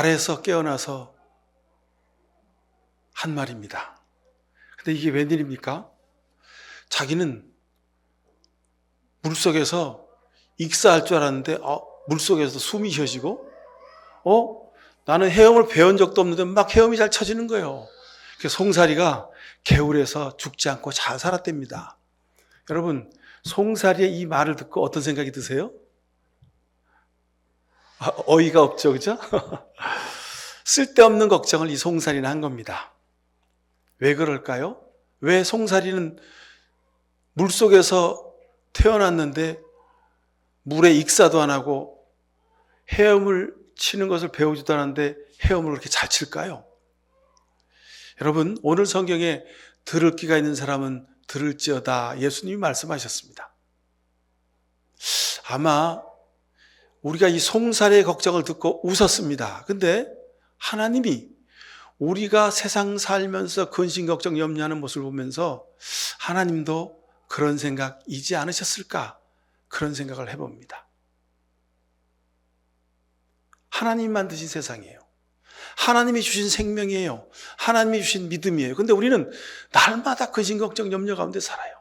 말에서 깨어나서 한 말입니다. 근데 이게 웬일입니까? 자기는 물속에서 익사할 줄 알았는데 물속에서 숨이 쉬어지고 나는 헤엄을 배운 적도 없는데 막 헤엄이 잘 쳐지는 거예요. 그래서 송사리가 개울에서 죽지 않고 잘 살았답니다. 여러분, 송사리의 이 말을 듣고 어떤 생각이 드세요? 어이가 없죠, 그죠? 쓸데없는 걱정을 이 송사리는 한 겁니다. 왜 그럴까요? 왜 송사리는 물속에서 태어났는데 물에 익사도 안 하고 헤엄을 치는 것을 배우지도 않았는데 헤엄을 그렇게 잘 칠까요? 여러분, 오늘 성경에 들을 귀가 있는 사람은 들을지어다 예수님이 말씀하셨습니다. 아마 우리가 이 송사리의 걱정을 듣고 웃었습니다. 근데 하나님이 우리가 세상 살면서 근심 걱정 염려하는 모습을 보면서 하나님도 그런 생각이지 않으셨을까? 그런 생각을 해봅니다. 하나님 만드신 세상이에요. 하나님이 주신 생명이에요. 하나님이 주신 믿음이에요. 근데 우리는 날마다 근심 걱정 염려 가운데 살아요.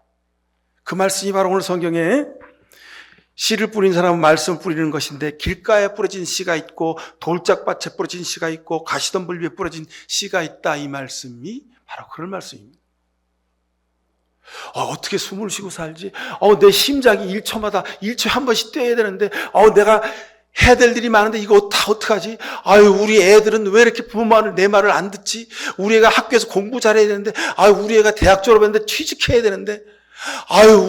그 말씀이 바로 오늘 성경에 씨를 뿌린 사람은 말씀을 뿌리는 것인데 길가에 뿌려진 씨가 있고 돌짝밭에 뿌려진 씨가 있고 가시덤불 위에 뿌려진 씨가 있다. 이 말씀이 바로 그런 말씀입니다. 어떻게 숨을 쉬고 살지? 내 심장이 1초마다 1초에 한 번씩 뛰어야 되는데 내가 해야 될 일이 많은데 이거 다 어떡하지? 우리 애들은 왜 이렇게 부모 말을 내 말을 안 듣지? 우리 애가 학교에서 공부 잘해야 되는데 우리 애가 대학 졸업했는데 취직해야 되는데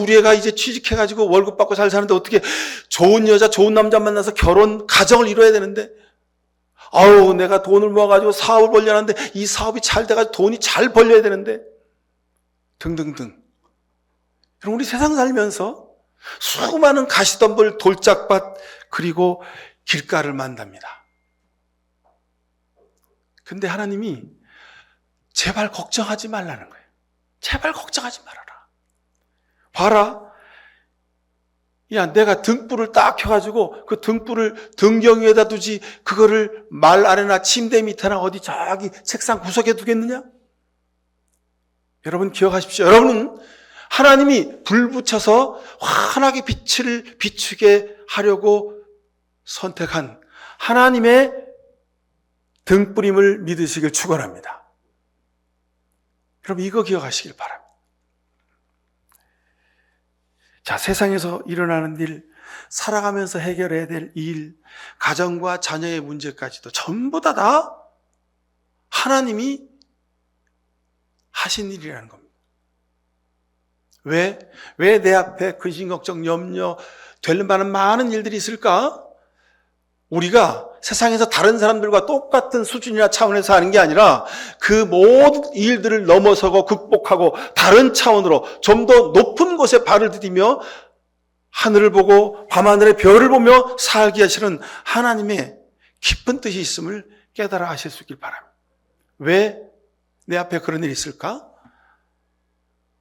우리 애가 이제 취직해가지고 월급 받고 잘 사는데 어떻게 좋은 여자 좋은 남자 만나서 결혼 가정을 이뤄야 되는데 내가 돈을 모아가지고 사업을 벌려고 하는데 이 사업이 잘 돼가지고 돈이 잘 벌려야 되는데 등등등. 그럼 우리 세상 살면서 수많은 가시덤불 돌짝밭 그리고 길가를 만납니다. 근데 하나님이 제발 걱정하지 말라는 거예요. 제발 걱정하지 말아라. 봐라. 야, 내가 등불을 딱 켜가지고 그 등불을 등경 위에다 두지 그거를 말 아래나 침대 밑에나 어디 저기 책상 구석에 두겠느냐? 여러분 기억하십시오. 여러분은 하나님이 불 붙여서 환하게 빛을 비추게 하려고 선택한 하나님의 등불임을 믿으시길 축원합니다. 여러분 이거 기억하시길 바랍니다. 자, 세상에서 일어나는 일, 살아가면서 해결해야 될 일, 가정과 자녀의 문제까지도 전부 다 하나님이 하신 일이라는 겁니다. 왜 내 앞에 근심, 걱정, 염려 될 만한 많은 일들이 있을까? 우리가 세상에서 다른 사람들과 똑같은 수준이나 차원에서 하는 게 아니라 그 모든 일들을 넘어서고 극복하고 다른 차원으로 좀 더 높은 곳에 발을 디디며 하늘을 보고 밤하늘의 별을 보며 살게 하시는 하나님의 깊은 뜻이 있음을 깨달아 하실 수 있길 바랍니다. 왜 내 앞에 그런 일이 있을까?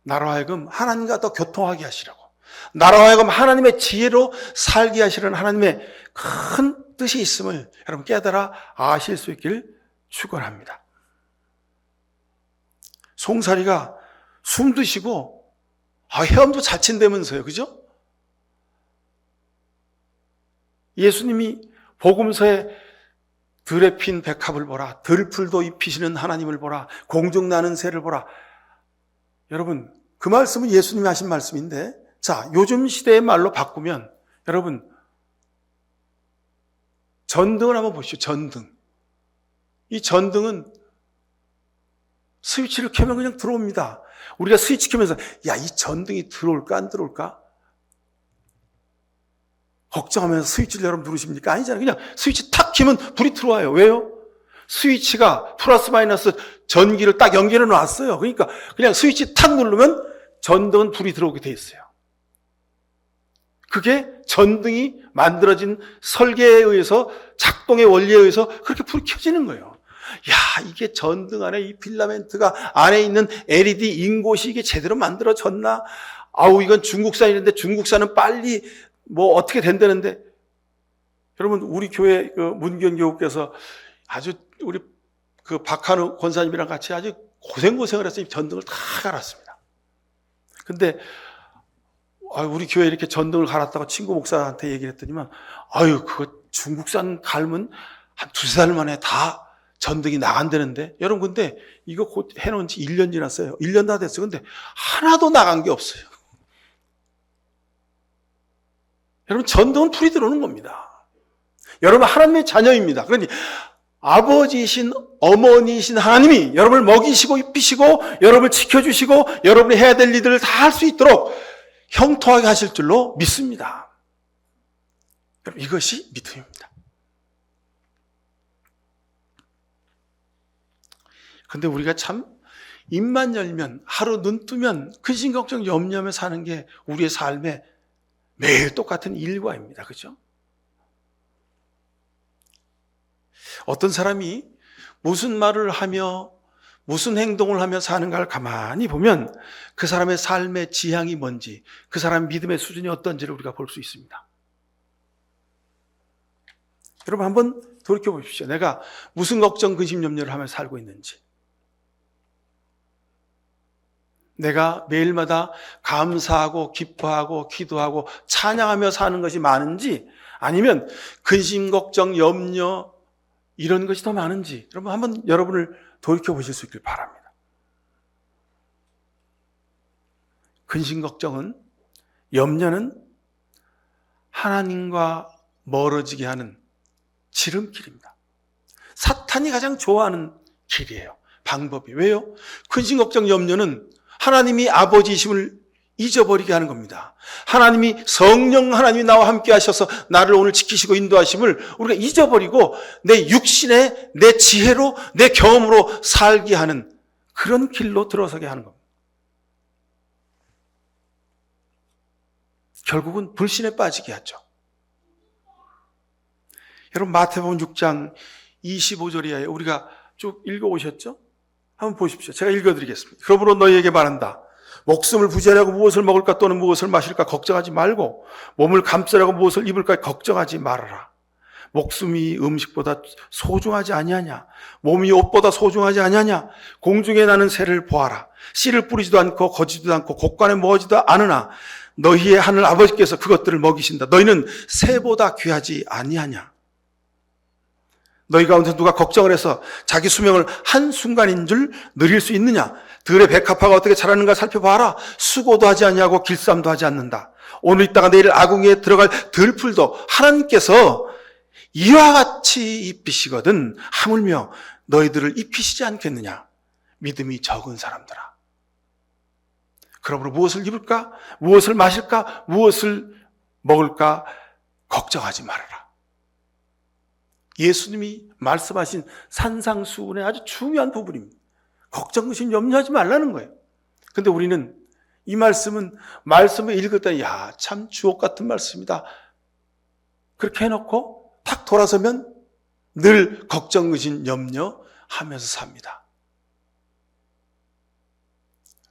나로 하여금 하나님과 더 교통하게 하시려고, 나로 하여금 하나님의 지혜로 살게 하시는 하나님의 큰 뜻이 있음을 여러분 깨달아 아실 수 있길 축원합니다. 송사리가 숨도 쉬고 헤엄도 잘 친다면서요, 그죠? 예수님이 복음서에 들에 핀 백합을 보라, 들풀도 입히시는 하나님을 보라, 공중 나는 새를 보라. 여러분 그 말씀은 예수님이 하신 말씀인데, 자, 요즘 시대의 말로 바꾸면 여러분 전등을 한번 보시죠. 전등. 이 전등은 스위치를 켜면 그냥 들어옵니다. 우리가 스위치 켜면서 이 전등이 들어올까 안 들어올까? 걱정하면서 스위치를 여러분 누르십니까? 아니잖아요. 그냥 스위치 탁 켜면 불이 들어와요. 왜요? 스위치가 플러스 마이너스 전기를 딱 연결해 놨어요. 그러니까 그냥 스위치 탁 누르면 전등은 불이 들어오게 돼 있어요. 그게 전등이 만들어진 설계에 의해서, 작동의 원리에 의해서 그렇게 불이 켜지는 거예요. 이게 전등 안에 이 필라멘트가 안에 있는 LED 인곳이 이게 제대로 만들어졌나? 이건 중국산인데 중국산은 빨리 어떻게 된다는데. 여러분 우리 교회 문경교우께서 아주 우리 그 박한우 권사님이랑 같이 아주 고생을 해서 전등을 다 갈았습니다. 근데 우리 교회 이렇게 전등을 갈았다고 친구 목사한테 얘기를 했더니만 그거 중국산 갈면 한 2-3달 만에 다 전등이 나간다는데 여러분 근데 이거 곧 해놓은 지 1년 지났어요. 1년 다 됐어요. 근데 하나도 나간 게 없어요. 여러분 전등은 불이 들어오는 겁니다. 여러분 하나님의 자녀입니다. 그러니 아버지이신 어머니이신 하나님이 여러분을 먹이시고 입히시고 여러분을 지켜주시고 여러분이 해야 될 일들을 다 할 수 있도록 형통하게 하실 줄로 믿습니다. 여러분 이것이 믿음입니다. 근데 우리가 참 입만 열면 하루 눈 뜨면 근심 걱정 염려하며 사는 게 우리의 삶의 매일 똑같은 일과입니다. 그렇죠? 어떤 사람이 무슨 말을 하며 무슨 행동을 하며 사는가를 가만히 보면 그 사람의 삶의 지향이 뭔지 그 사람의 믿음의 수준이 어떤지를 우리가 볼 수 있습니다. 여러분 한번 돌이켜 보십시오. 내가 무슨 걱정, 근심, 염려를 하며 살고 있는지. 내가 매일마다 감사하고 기뻐하고 기도하고 찬양하며 사는 것이 많은지 아니면 근심, 걱정, 염려 이런 것이 더 많은지 여러분 한번 여러분을 돌이켜 보실 수 있길 바랍니다. 근심, 걱정은 염려는 하나님과 멀어지게 하는 지름길입니다. 사탄이 가장 좋아하는 길이에요. 방법이. 왜요? 근심, 걱정, 염려는 하나님이 아버지이심을 잊어버리게 하는 겁니다. 하나님이 성령이 나와 함께 하셔서 나를 오늘 지키시고 인도하심을 우리가 잊어버리고 내 육신의 내 지혜로 내 경험으로 살게 하는 그런 길로 들어서게 하는 겁니다. 결국은 불신에 빠지게 하죠. 여러분 마태복음 6장 25절이에요. 우리가 쭉 읽어오셨죠? 한번 보십시오. 제가 읽어드리겠습니다. 그러므로 너희에게 말한다. 목숨을 부지하려고 무엇을 먹을까 또는 무엇을 마실까 걱정하지 말고 몸을 감싸려고 무엇을 입을까 걱정하지 말아라. 목숨이 음식보다 소중하지 아니하냐? 몸이 옷보다 소중하지 아니하냐? 공중에 나는 새를 보아라. 씨를 뿌리지도 않고 거지도 않고 곡간에 모으지도 않으나 너희의 하늘 아버지께서 그것들을 먹이신다. 너희는 새보다 귀하지 아니하냐? 너희 가운데 누가 걱정을 해서 자기 수명을 한순간인 줄 누릴 수 있느냐? 들의 백합화가 어떻게 자라는가 살펴봐라. 수고도 하지 아니하고 길쌈도 하지 않는다. 오늘 있다가 내일 아궁이에 들어갈 들풀도 하나님께서 이와 같이 입히시거든 하물며 너희들을 입히시지 않겠느냐? 믿음이 적은 사람들아. 그러므로 무엇을 입을까? 무엇을 마실까? 무엇을 먹을까? 걱정하지 말아라. 예수님이 말씀하신 산상수훈의 아주 중요한 부분입니다. 걱정, 근심, 염려하지 말라는 거예요. 근데 우리는 이 말씀을 읽을 때 참 주옥 같은 말씀이다. 그렇게 해놓고 탁 돌아서면 늘 걱정, 근심, 염려하면서 삽니다.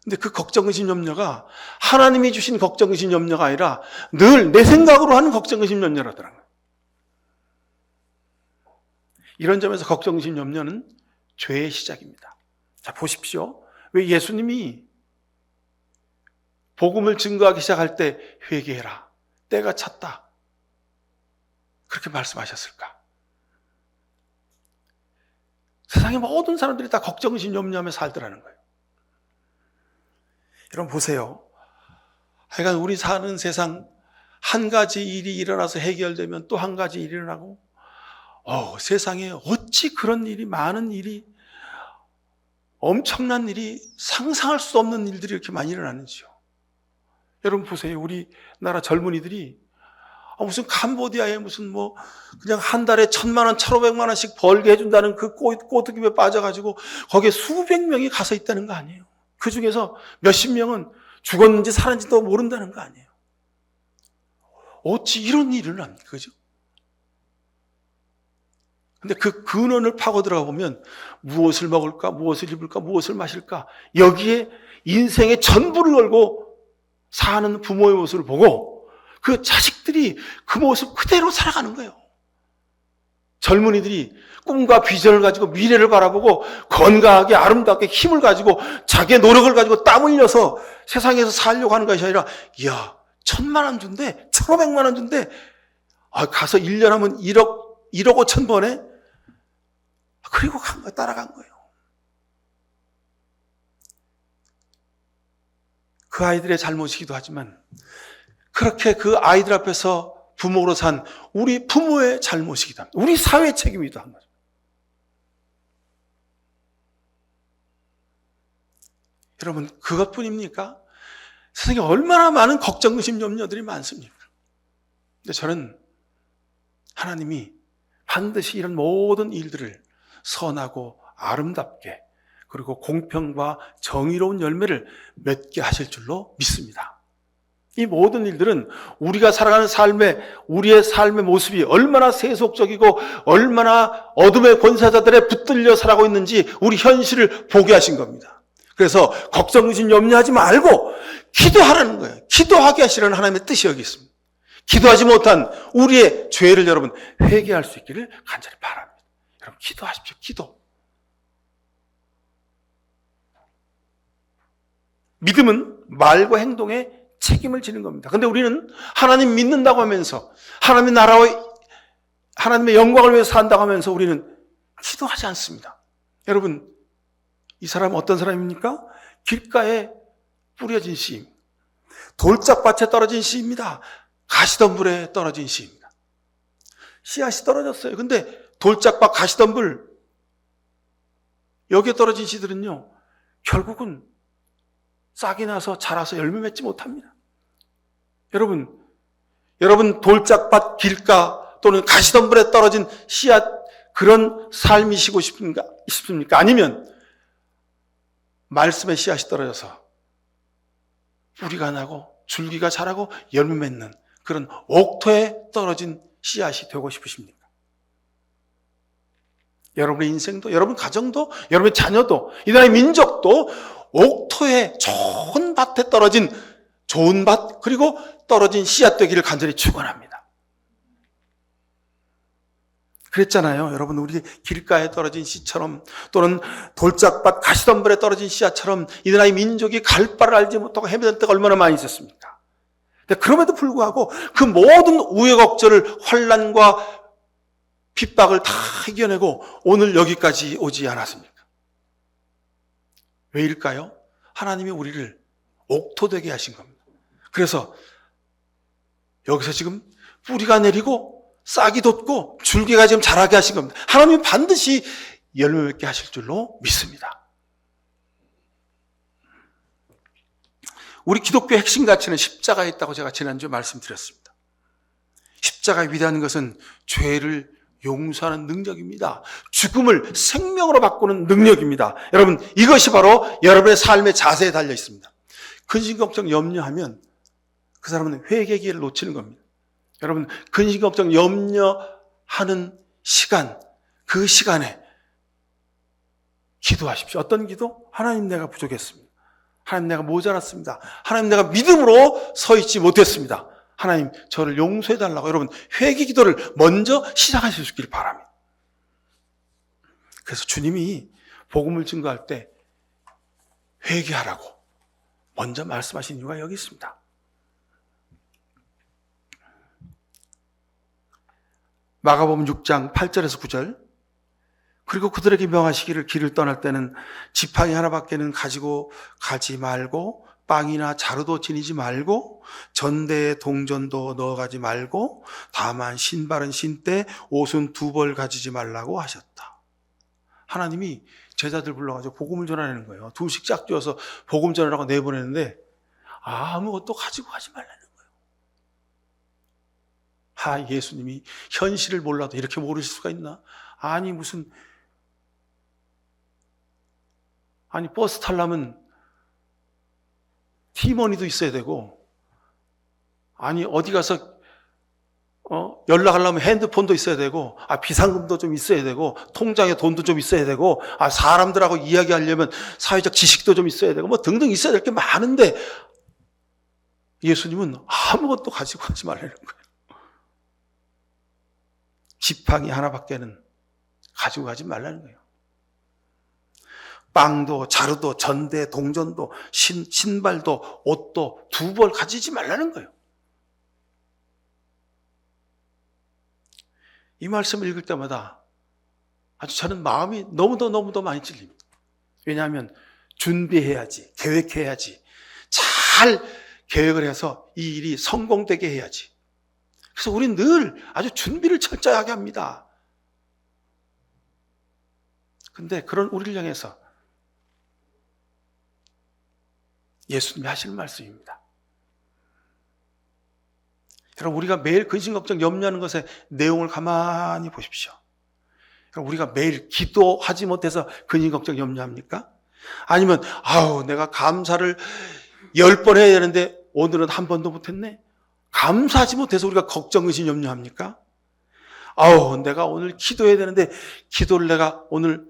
근데 그 걱정, 근심, 염려가 하나님이 주신 걱정, 근심, 염려가 아니라 늘 내 생각으로 하는 걱정, 근심, 염려라더라고요. 이런 점에서 걱정, 근심, 염려는 죄의 시작입니다. 자, 보십시오. 왜 예수님이 복음을 증거하기 시작할 때 회개해라. 때가 찼다. 그렇게 말씀하셨을까? 세상의 모든 사람들이 다 걱정, 근심, 염려하며 살더라는 거예요. 여러분 보세요. 하여간 우리 사는 세상 한 가지 일이 일어나서 해결되면 또 한 가지 일이 일어나고 세상에 어찌 그런 일이 많은 일이 엄청난 일이 상상할 수 없는 일들이 이렇게 많이 일어나는지요. 여러분 보세요. 우리나라 젊은이들이 무슨 캄보디아에 무슨 그냥 한 달에 1,000만 원, 1,500만 원씩 벌게 해준다는 그 꼬드김에 빠져가지고 거기에 수백 명이 가서 있다는 거 아니에요. 그 중에서 몇십 명은 죽었는지 살았는지도 모른다는 거 아니에요. 어찌 이런 일이 일어납니까? 그죠? 근데 그 근원을 파고 들어가 보면 무엇을 먹을까, 무엇을 입을까, 무엇을 마실까 여기에 인생의 전부를 걸고 사는 부모의 모습을 보고 그 자식들이 그 모습 그대로 살아가는 거예요. 젊은이들이 꿈과 비전을 가지고 미래를 바라보고 건강하게 아름답게 힘을 가지고 자기의 노력을 가지고 땀 흘려서 세상에서 살려고 하는 것이 아니라, 이야, 1,000만 원 준대, 1,500만 원 준대, 가서 1년 하면 1억 5천 번에, 그리고 따라간 거예요. 그 아이들의 잘못이기도 하지만 그렇게 그 아이들 앞에서 부모로 산 우리 부모의 잘못이기도 합니다. 우리 사회의 책임이기도 한 거죠. 여러분, 그것뿐입니까? 세상에 얼마나 많은 걱정, 의심, 염려들이 많습니까? 근데 저는 하나님이 반드시 이런 모든 일들을 선하고 아름답게, 그리고 공평과 정의로운 열매를 맺게 하실 줄로 믿습니다. 이 모든 일들은 우리가 살아가는 우리의 삶의 모습이 얼마나 세속적이고 얼마나 어둠의 권세자들에 붙들려 살아가고 있는지 우리 현실을 보게 하신 겁니다. 그래서 걱정, 의심, 염려하지 말고 기도하라는 거예요. 기도하게 하시라는 하나님의 뜻이 여기 있습니다. 기도하지 못한 우리의 죄를 여러분 회개할 수 있기를 간절히 바랍니다. 여러분, 기도하십시오. 기도. 믿음은 말과 행동에 책임을 지는 겁니다. 그런데 우리는 하나님 믿는다고 하면서, 하나님의 나라와 하나님의 영광을 위해서 산다고 하면서 우리는 기도하지 않습니다. 여러분, 이 사람은 어떤 사람입니까? 길가에 뿌려진 씨, 돌짝밭에 떨어진 씨입니다. 가시덤불에 떨어진 씨입니다. 씨앗이 떨어졌어요. 근데 돌짝밭, 가시덤불, 여기에 떨어진 씨들은요, 결국은 싹이 나서 자라서 열매 맺지 못합니다. 여러분 돌짝밭, 길가 또는 가시덤불에 떨어진 씨앗, 그런 삶이시고 싶습니까? 아니면 말씀의 씨앗이 떨어져서 뿌리가 나고 줄기가 자라고 열매 맺는 그런 옥토에 떨어진 씨앗이 되고 싶으십니까? 여러분의 인생도, 여러분 가정도, 여러분의 자녀도, 이 나라의 민족도 옥토에 좋은 밭에 떨어진 좋은 밭, 그리고 떨어진 씨앗 되기를 간절히 축원합니다. 그랬잖아요. 여러분, 우리 길가에 떨어진 씨처럼, 또는 돌짝밭, 가시덤불에 떨어진 씨앗처럼 이 나라의 민족이 갈 바를 알지 못하고 헤매던 때가 얼마나 많이 있었습니까? 근데 그럼에도 불구하고 그 모든 우여곡절을, 환난과 핍박을 다 이겨내고 오늘 여기까지 오지 않았습니까? 왜일까요? 하나님이 우리를 옥토되게 하신 겁니다. 그래서 여기서 지금 뿌리가 내리고 싹이 돋고 줄기가 지금 자라게 하신 겁니다. 하나님이 반드시 열매 맺게 하실 줄로 믿습니다. 우리 기독교의 핵심 가치는 십자가에 있다고 제가 지난주에 말씀드렸습니다. 십자가의 위대한 것은 죄를 용서하는 능력입니다. 죽음을 생명으로 바꾸는 능력입니다. 여러분, 이것이 바로 여러분의 삶의 자세에 달려 있습니다. 근심걱정 염려하면 그 사람은 회개 기회를 놓치는 겁니다. 여러분, 근심걱정 염려하는 시간, 그 시간에 기도하십시오. 어떤 기도? 하나님, 내가 부족했습니다. 하나님, 내가 모자랐습니다. 하나님, 내가 믿음으로 서 있지 못했습니다. 하나님, 저를 용서해달라고. 여러분, 회개 기도를 먼저 시작하실 수 있기를 바랍니다. 그래서 주님이 복음을 증거할 때 회개하라고 먼저 말씀하신 이유가 여기 있습니다. 마가복음 6장 8절에서 9절. 그리고 그들에게 명하시기를, 길을 떠날 때는 지팡이 하나밖에는 가지고 가지 말고, 빵이나 자루도 지니지 말고, 전대에 동전도 넣어가지 말고, 다만 신발은 신되 옷은 2벌 가지지 말라고 하셨다. 하나님이 제자들 불러가지고 복음을 전하는 거예요. 2씩 짝 쥐어서 복음 전하라고 내보내는데 아무것도 가지고 가지 말라는 거예요. 예수님이 현실을 몰라도 이렇게 모르실 수가 있나? 아니 버스 타려면 티머니도 있어야 되고, 아니 어디 가서 연락하려면 핸드폰도 있어야 되고, 비상금도 좀 있어야 되고, 통장에 돈도 좀 있어야 되고, 사람들하고 이야기하려면 사회적 지식도 좀 있어야 되고, 등등 있어야 될 게 많은데 예수님은 아무것도 가지고 가지 말라는 거예요. 지팡이 하나밖에는 가지고 가지 말라는 거예요. 빵도 자루도 전대 동전도 신발도 옷도 두 벌 가지지 말라는 거예요. 이 말씀을 읽을 때마다 아주 저는 마음이 너무도 많이 찔립니다. 왜냐하면 준비해야지, 계획해야지, 잘 계획을 해서 이 일이 성공되게 해야지. 그래서 우리는 늘 아주 준비를 철저하게 합니다. 근데 그런 우리를 향해서 예수님이 하실 말씀입니다. 여러분, 우리가 매일 근심, 걱정, 염려하는 것의 내용을 가만히 보십시오. 여러분, 우리가 매일 기도하지 못해서 근심, 걱정, 염려합니까? 아니면 내가 감사를 10번 해야 되는데 오늘은 한 번도 못했네? 감사하지 못해서 우리가 걱정, 근심, 염려합니까? 내가 오늘 기도해야 되는데 기도를 내가 오늘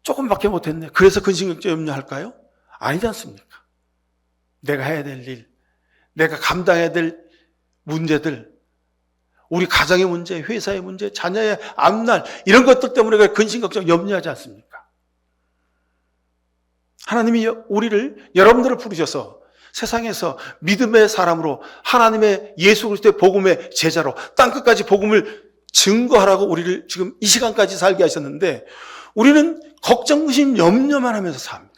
조금밖에 못했네. 그래서 근심, 걱정, 염려할까요? 아니지 않습니까? 내가 해야 될 일, 내가 감당해야 될 문제들, 우리 가정의 문제, 회사의 문제, 자녀의 앞날, 이런 것들 때문에 우리가 근심, 걱정, 염려하지 않습니까? 하나님이 우리를, 여러분들을 부르셔서 세상에서 믿음의 사람으로, 하나님의 예수 그리스도의 복음의 제자로 땅끝까지 복음을 증거하라고 우리를 지금 이 시간까지 살게 하셨는데, 우리는 걱정, 근심, 염려만 하면서 삽니다.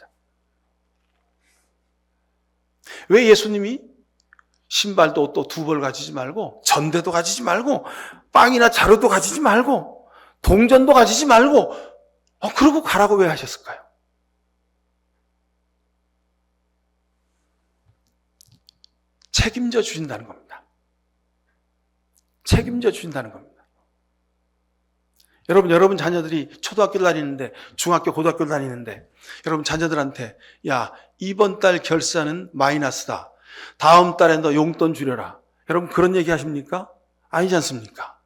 왜 예수님이 신발도 옷도 두 벌 가지지 말고, 전대도 가지지 말고, 빵이나 자루도 가지지 말고, 동전도 가지지 말고, 그러고 가라고 왜 하셨을까요? 책임져 주신다는 겁니다. 책임져 주신다는 겁니다. 여러분 자녀들이 초등학교 다니는데, 중학교, 고등학교 다니는데, 여러분 자녀들한테, 야, 이번 달 결산은 마이너스다. 다음 달에 너 용돈 줄여라. 여러분 그런 얘기 하십니까? 아니지 않습니까?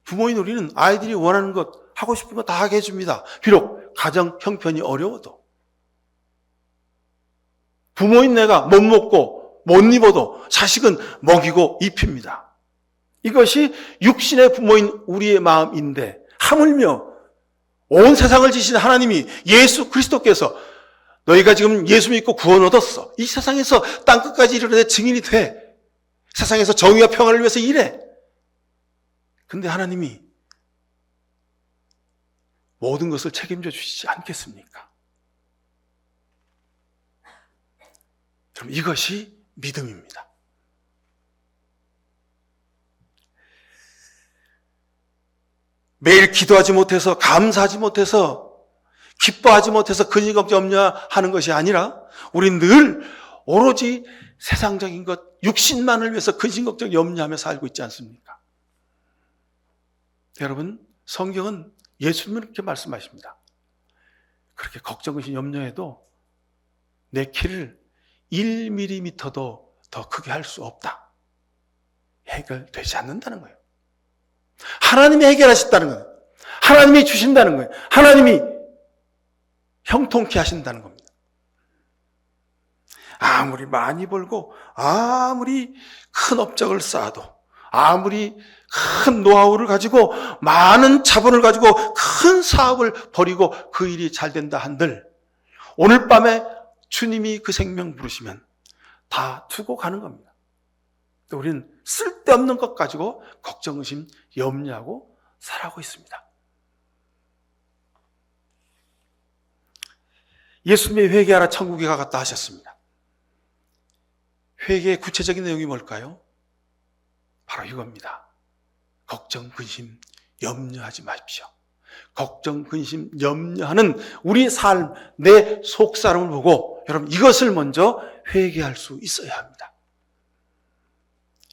부모인 우리는 아이들이 원하는 것, 하고 싶은 거 다 하게 해줍니다. 비록 가정 형편이 어려워도. 부모인 내가 못 먹고 못 입어도 자식은 먹이고 입힙니다. 이것이 육신의 부모인 우리의 마음인데, 하물며 온 세상을 지신 하나님이 예수 그리스도께서 너희가 지금 예수 믿고 구원 얻었어. 이 세상에서 땅끝까지 이르러 증인이 돼. 세상에서 정의와 평화를 위해서 일해. 근데 하나님이 모든 것을 책임져 주시지 않겠습니까? 그럼 이것이 믿음입니다. 매일 기도하지 못해서, 감사하지 못해서, 기뻐하지 못해서 근심, 걱정, 염려하는 것이 아니라 우리는 늘 오로지 세상적인 것, 육신만을 위해서 근심, 걱정, 염려하며 살고 있지 않습니까? 여러분, 성경은 예수님은 이렇게 말씀하십니다. 그렇게 걱정, 근심, 염려해도 내 키를 1mm도 더 크게 할 수 없다. 해결되지 않는다는 거예요. 하나님이 해결하셨다는 거예요. 하나님이 주신다는 거예요. 하나님이 형통케 하신다는 겁니다. 아무리 많이 벌고, 아무리 큰 업적을 쌓아도, 아무리 큰 노하우를 가지고, 많은 자본을 가지고 큰 사업을 벌이고 그 일이 잘 된다 한들, 오늘 밤에 주님이 그 생명 부르시면 다 두고 가는 겁니다. 우리는 쓸데없는 것 가지고 걱정, 의심, 염려하고 살아가고 있습니다. 예수님이 회개하라 천국에 가겠다 하셨습니다. 회개의 구체적인 내용이 뭘까요? 바로 이겁니다. 걱정, 근심, 염려하지 마십시오. 걱정, 근심, 염려하는 우리 삶, 내 속사람을 보고 여러분 이것을 먼저 회개할 수 있어야 합니다.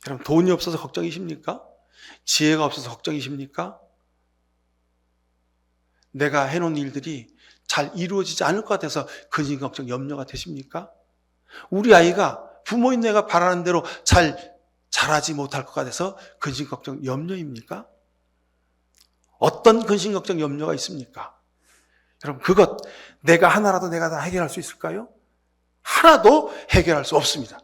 여러분 돈이 없어서 걱정이십니까? 지혜가 없어서 걱정이십니까? 내가 해놓은 일들이 잘 이루어지지 않을 것 같아서 근심, 걱정, 염려가 되십니까? 우리 아이가 부모인 내가 바라는 대로 잘 자라지 못할 것 같아서 근심, 걱정, 염려입니까? 어떤 근심, 걱정, 염려가 있습니까? 여러분 그것 내가 하나라도 내가 다 해결할 수 있을까요? 하나도 해결할 수 없습니다.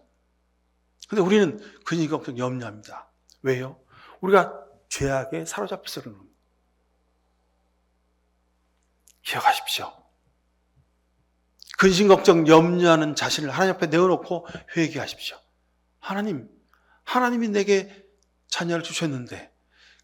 근데 우리는 근심, 걱정, 염려합니다. 왜요? 우리가 죄악에 사로잡혀서 그러는 겁니다. 기억하십시오. 근심, 걱정, 염려하는 자신을 하나님 앞에 내어놓고 회개하십시오. 하나님이 내게 자녀를 주셨는데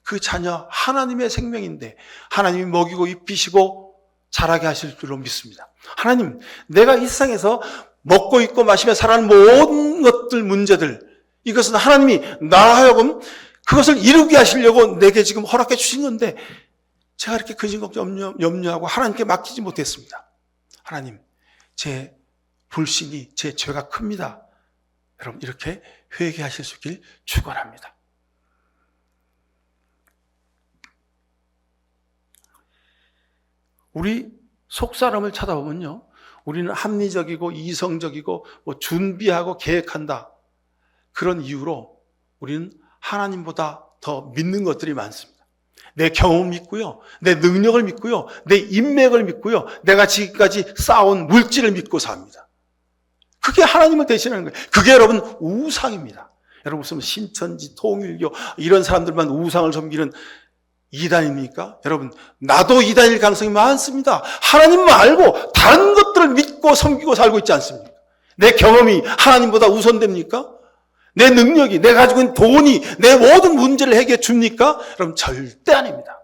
그 자녀 하나님의 생명인데 하나님이 먹이고 입히시고 자라게 하실 줄로 믿습니다. 하나님, 내가 이 세상에서 먹고 입고 마시며 살아가는 모든 것들, 문제들, 이것은 하나님이 나 하여금 그것을 이루게 하시려고 내게 지금 허락해 주신 건데 제가 이렇게 근심, 걱정, 염려하고 하나님께 맡기지 못했습니다. 하나님, 제 불신이, 제 죄가 큽니다. 여러분, 이렇게 회개하실 수 있길 축원합니다. 우리 속사람을 찾아보면요, 우리는 합리적이고 이성적이고 준비하고 계획한다. 그런 이유로 우리는 하나님보다 더 믿는 것들이 많습니다. 내 경험을 믿고요, 내 능력을 믿고요, 내 인맥을 믿고요, 내가 지금까지 쌓아온 물질을 믿고 삽니다. 그게 하나님을 대신하는 거예요. 그게 여러분 우상입니다. 여러분 무슨 신천지, 통일교 이런 사람들만 우상을 섬기는 이단입니까? 여러분, 나도 이단일 가능성이 많습니다. 하나님 말고 다른 것들을 믿고 섬기고 살고 있지 않습니까? 내 경험이 하나님보다 우선됩니까? 내 능력이, 내가 가지고 있는 돈이 내 모든 문제를 해결해 줍니까? 여러분, 절대 아닙니다.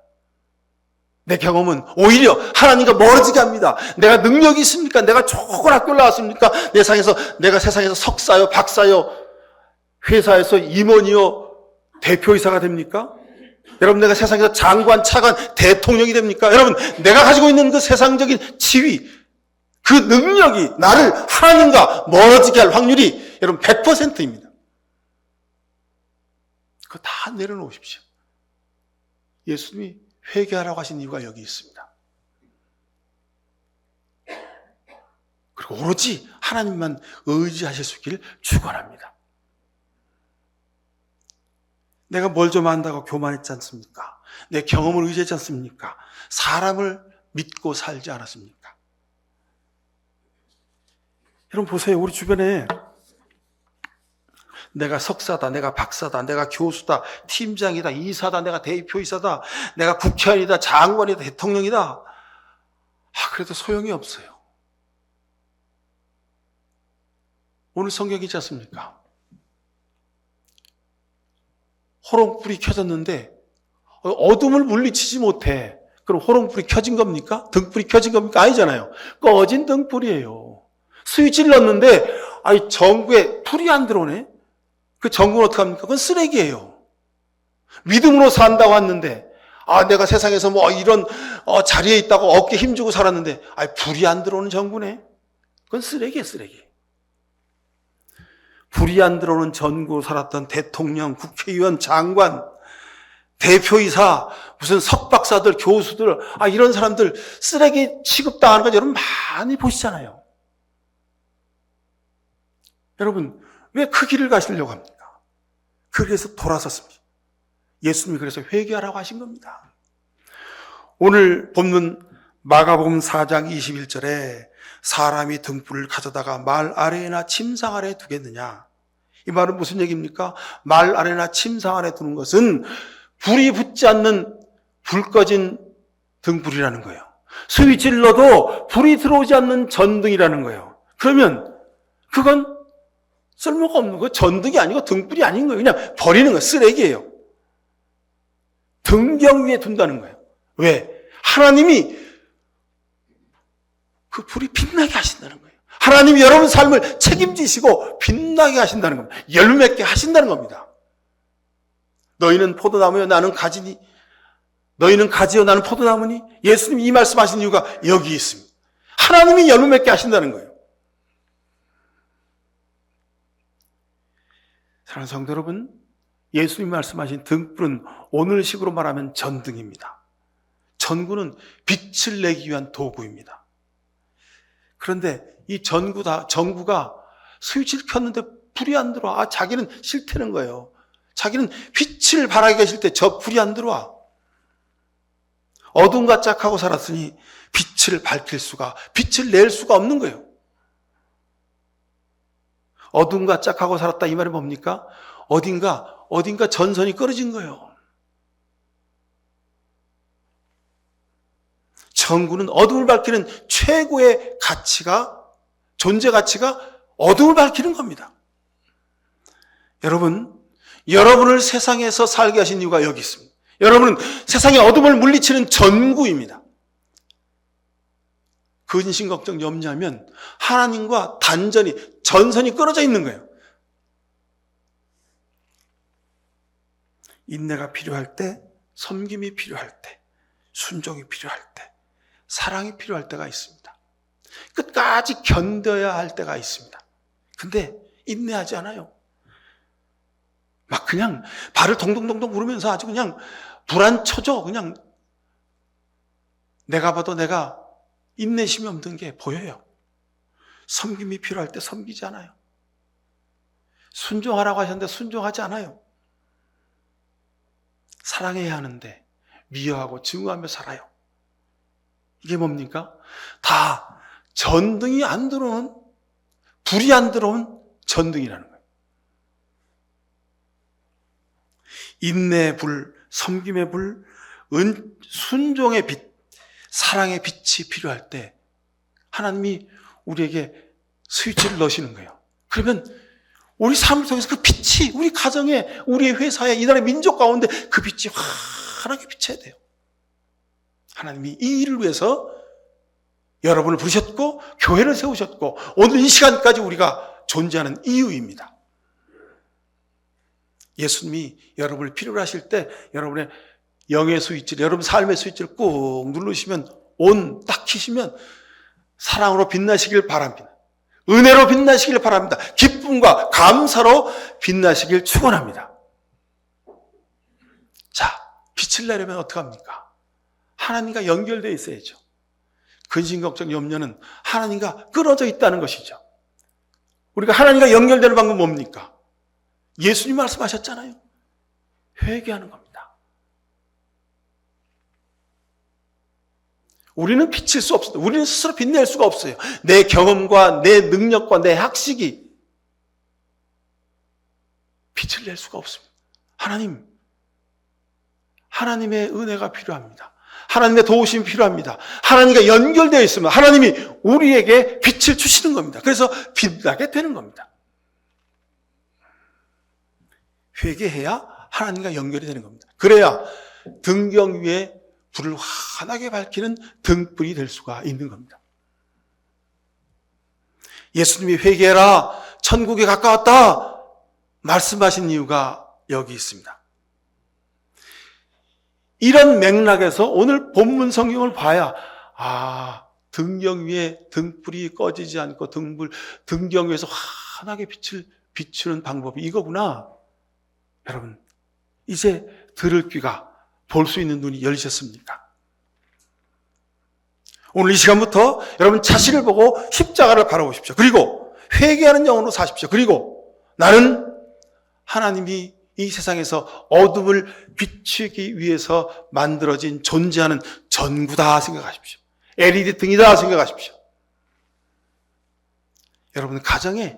내 경험은 오히려 하나님과 멀어지게 합니다. 내가 능력이 있습니까? 내가 좋은 학교를 나왔습니까? 내가 세상에서 석사요, 박사요, 회사에서 임원이요, 대표이사가 됩니까? 여러분, 내가 세상에서 장관, 차관, 대통령이 됩니까? 여러분, 내가 가지고 있는 그 세상적인 지위, 그 능력이 나를 하나님과 멀어지게 할 확률이 여러분 100%입니다. 그거 다 내려놓으십시오. 예수님이 회개하라고 하신 이유가 여기 있습니다. 그리고 오로지 하나님만 의지하실 수 있기를 축원합니다. 내가 뭘 좀 안다고 교만했지 않습니까? 내 경험을 의지했지 않습니까? 사람을 믿고 살지 않았습니까? 여러분 보세요. 우리 주변에 내가 석사다, 내가 박사다, 내가 교수다, 팀장이다, 이사다, 내가 대표이사다, 내가 국회의원이다, 장관이다, 대통령이다. 그래도 소용이 없어요. 오늘 성경이 있지 않습니까? 호롱불이 켜졌는데 어둠을 물리치지 못해. 그럼 호롱불이 켜진 겁니까? 등불이 켜진 겁니까? 아니잖아요. 꺼진 등불이에요. 스위치를 넣었는데 전구에 불이 안 들어오네. 그 전구는 어떡합니까? 그건 쓰레기예요. 믿음으로 산다고 했는데 내가 세상에서 이런 자리에 있다고 어깨 힘주고 살았는데 불이 안 들어오는 전구네. 그건 쓰레기예요, 쓰레기. 불이 안 들어오는 전구로 살았던 대통령, 국회의원, 장관, 대표이사, 무슨 석박사들, 교수들, 이런 사람들 쓰레기 취급당하는 거 여러분 많이 보시잖아요. 여러분, 왜 그 길을 가시려고 합니까? 그래서 돌아섰습니다. 예수님이 그래서 회개하라고 하신 겁니다. 오늘 본문 마가복음 4장 21절에 사람이 등불을 가져다가 말 아래나 침상 아래에 두겠느냐. 이 말은 무슨 얘기입니까? 말 아래나 침상 아래에 두는 것은 불이 붙지 않는 불 꺼진 등불이라는 거예요. 스위치를 넣어도 불이 들어오지 않는 전등이라는 거예요. 그러면 그건 쓸모가 없는 거예요. 전등이 아니고 등불이 아닌 거예요. 그냥 버리는 거예요. 쓰레기예요. 등경 위에 둔다는 거예요. 왜? 하나님이 그 불이 빛나게 하신다는 거예요. 하나님이 여러분 삶을 책임지시고 빛나게 하신다는 겁니다. 열매 맺게 하신다는 겁니다. 너희는 포도나무여 나는 가지니, 너희는 가지여 나는 포도나무니. 예수님이 이 말씀하신 이유가 여기 있습니다. 하나님이 열매 맺게 하신다는 거예요. 사랑하는 성도 여러분, 예수님이 말씀하신 등불은 오늘식으로 말하면 전등입니다. 전구는 빛을 내기 위한 도구입니다. 그런데 이 전구가 스위치를 켰는데 불이 안 들어와. 자기는 싫다는 거예요. 자기는 빛을 발하기가 싫대. 저 불이 안 들어와. 어둠과 짝하고 살았으니 빛을 낼 수가 없는 거예요. 어둠과 짝하고 살았다 이 말이 뭡니까? 어딘가 전선이 끊어진 거예요. 전구는 어둠을 밝히는 최고의 가치가, 존재 가치가 어둠을 밝히는 겁니다. 여러분을 세상에서 살게 하신 이유가 여기 있습니다. 여러분은 세상의 어둠을 물리치는 전구입니다. 근심, 걱정, 염려하면 하나님과 단전이, 전선이 끊어져 있는 거예요. 인내가 필요할 때, 섬김이 필요할 때, 순종이 필요할 때, 사랑이 필요할 때가 있습니다. 끝까지 견뎌야 할 때가 있습니다. 근데 인내하지 않아요. 막 그냥 발을 동동동동 구르면서 아주 그냥 불안쳐져. 그냥 내가 봐도 내가 인내심이 없는 게 보여요. 섬김이 필요할 때 섬기지 않아요. 순종하라고 하셨는데 순종하지 않아요. 사랑해야 하는데 미워하고 증오하며 살아요. 이게 뭡니까? 다 전등이 안 들어오는, 불이 안 들어온 전등이라는 거예요. 인내의 불, 섬김의 불, 순종의 빛, 사랑의 빛이 필요할 때 하나님이 우리에게 스위치를 넣으시는 거예요. 그러면 우리 삶을 통해서 그 빛이 우리 가정에, 우리 회사에, 이 나라의 민족 가운데 그 빛이 환하게 비쳐야 돼요. 하나님이 이 일을 위해서 여러분을 부르셨고 교회를 세우셨고 오늘 이 시간까지 우리가 존재하는 이유입니다. 예수님이 여러분을 필요로 하실 때 여러분의 영의 스위치를, 여러분 삶의 스위치를 꾹 누르시면, 딱 키시면 사랑으로 빛나시길 바랍니다. 은혜로 빛나시길 바랍니다. 기쁨과 감사로 빛나시길 축원합니다. 자, 빛을 내려면 어떡합니까? 하나님과 연결되어 있어야죠. 근심, 걱정, 염려는 하나님과 끊어져 있다는 것이죠. 우리가 하나님과 연결되는 방법은 뭡니까? 예수님 말씀하셨잖아요. 회개하는 겁니다. 우리는 비칠 수 없습니다. 우리는 스스로 빛낼 수가 없어요. 내 경험과 내 능력과 내 학식이 빛을 낼 수가 없습니다. 하나님의 은혜가 필요합니다. 하나님의 도우심이 필요합니다. 하나님과 연결되어 있으면 하나님이 우리에게 빛을 주시는 겁니다. 그래서 빛나게 되는 겁니다. 회개해야 하나님과 연결이 되는 겁니다. 그래야 등경 위에 불을 환하게 밝히는 등불이 될 수가 있는 겁니다. 예수님이 회개해라, 천국에 가까웠다 말씀하신 이유가 여기 있습니다. 이런 맥락에서 오늘 본문 성경을 봐야 등경 위에 등불이 꺼지지 않고 등경 위에서 환하게 빛을 비추는 방법이 이거구나. 여러분, 이제 들을 귀가, 볼 수 있는 눈이 열리셨습니까? 오늘 이 시간부터 여러분 자신을 보고 십자가를 바라보십시오. 그리고 회개하는 영혼으로 사십시오. 그리고 나는 하나님이 이 세상에서 어둠을 비추기 위해서 만들어진 존재하는 전구다 생각하십시오. LED 등이다 생각하십시오. 여러분 가정에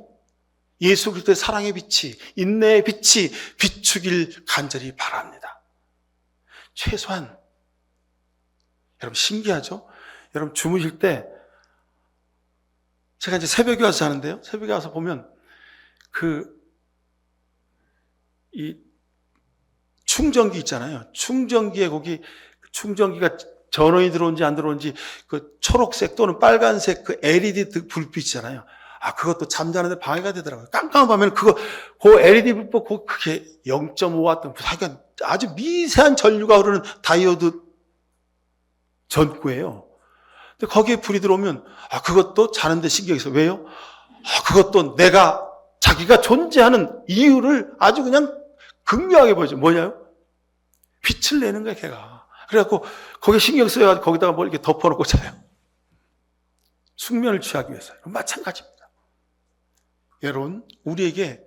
예수 그리스도의 사랑의 빛이, 인내의 빛이 비추길 간절히 바랍니다. 최소한 여러분 신기하죠? 여러분 주무실 때 제가 이제 새벽에 와서 자는데요. 새벽에 와서 보면 이 충전기 있잖아요. 충전기에 거기 충전기가 전원이 들어온지 안 들어온지 그 초록색 또는 빨간색 그 LED 불빛 있잖아요. 그것도 잠자는데 방해가 되더라고요. 깜깜한 밤에는 그 LED 불빛 그게 0.5W, 하여간 아주 미세한 전류가 흐르는 다이오드 전구예요. 근데 거기에 불이 들어오면 그것도 자는데 신경이 써요. 왜요? 그것도 자기가 존재하는 이유를 아주 그냥 극명하게 보여줘. 뭐냐요? 빛을 내는 거야, 걔가. 그래갖고 거기에 신경 써야 거기다가 뭘 이렇게 덮어놓고 자요. 숙면을 취하기 위해서. 마찬가지입니다. 여러분, 우리에게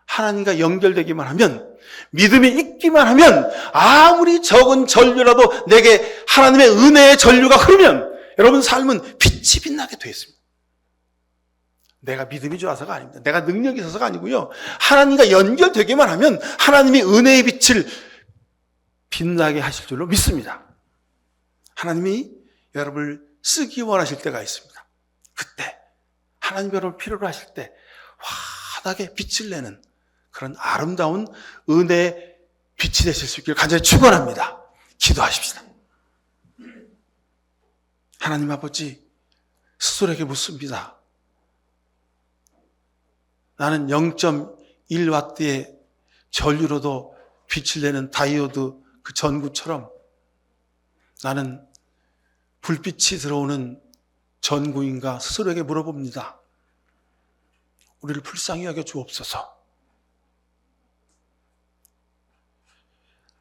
하나님과 연결되기만 하면, 믿음이 있기만 하면, 아무리 적은 전류라도 내게 하나님의 은혜의 전류가 흐르면 여러분 삶은 빛이 빛나게 되어 있습니다. 내가 믿음이 좋아서가 아닙니다. 내가 능력이 있어서가 아니고요. 하나님과 연결되기만 하면 하나님이 은혜의 빛을 빛나게 하실 줄로 믿습니다. 하나님이 여러분을 쓰기 원하실 때가 있습니다. 그때 하나님 여러분을 필요로 하실 때 환하게 빛을 내는 그런 아름다운 은혜의 빛이 되실 수 있기를 간절히 축원합니다. 기도하십시다. 하나님 아버지, 스스로에게 묻습니다. 나는 0.1W의 전류로도 빛을 내는 다이오드 그 전구처럼 나는 불빛이 들어오는 전구인가 스스로에게 물어봅니다. 우리를 불쌍히 여겨 주옵소서.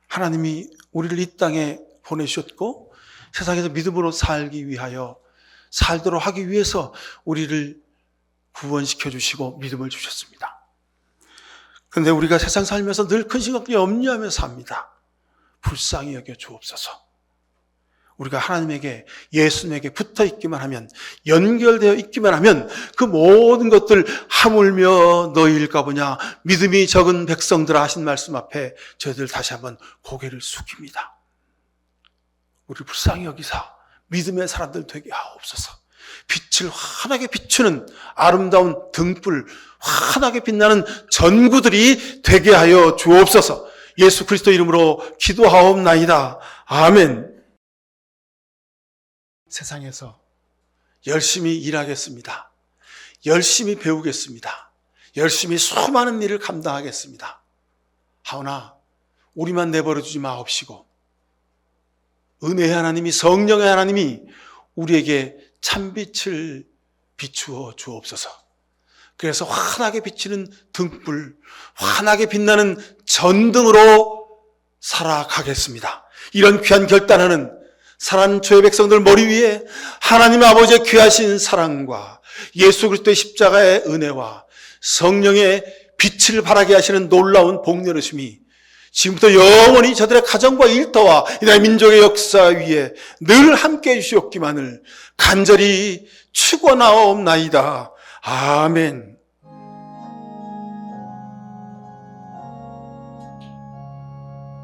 하나님이 우리를 이 땅에 보내주셨고 세상에서 믿음으로 살기 위하여 살도록 하기 위해서 우리를 구원시켜 주시고 믿음을 주셨습니다. 그런데 우리가 세상 살면서 늘 큰 심각하게 염려하며 삽니다. 불쌍히 여겨 주옵소서. 우리가 하나님에게, 예수님에게 붙어 있기만 하면, 연결되어 있기만 하면 그 모든 것들 하물며 너희일까 보냐, 믿음이 적은 백성들아 하신 말씀 앞에 저희들 다시 한번 고개를 숙입니다. 우리 불쌍히 여기사 믿음의 사람들 되게 하옵소서. 빛을 환하게 비추는 아름다운 등불, 환하게 빛나는 전구들이 되게 하여 주옵소서. 예수 그리스도 이름으로 기도하옵나이다. 아멘. 세상에서 열심히 일하겠습니다. 열심히 배우겠습니다. 열심히 수많은 일을 감당하겠습니다. 하오나 우리만 내버려 두지 마옵시고 은혜의 하나님이, 성령의 하나님이 우리에게 참빛을 비추어 주옵소서. 그래서 환하게 비치는 등불, 환하게 빛나는 전등으로 살아가겠습니다. 이런 귀한 결단하는 사랑하는 주의 백성들 머리 위에 하나님 아버지의 귀하신 사랑과 예수 그리스도의 십자가의 은혜와 성령의 빛을 발하게 하시는 놀라운 복내르심이 지금부터 영원히 저들의 가정과 일터와 이 나라 민족의 역사 위에 늘 함께해 주시옵기만을 간절히 축원하옵나이다. 아멘.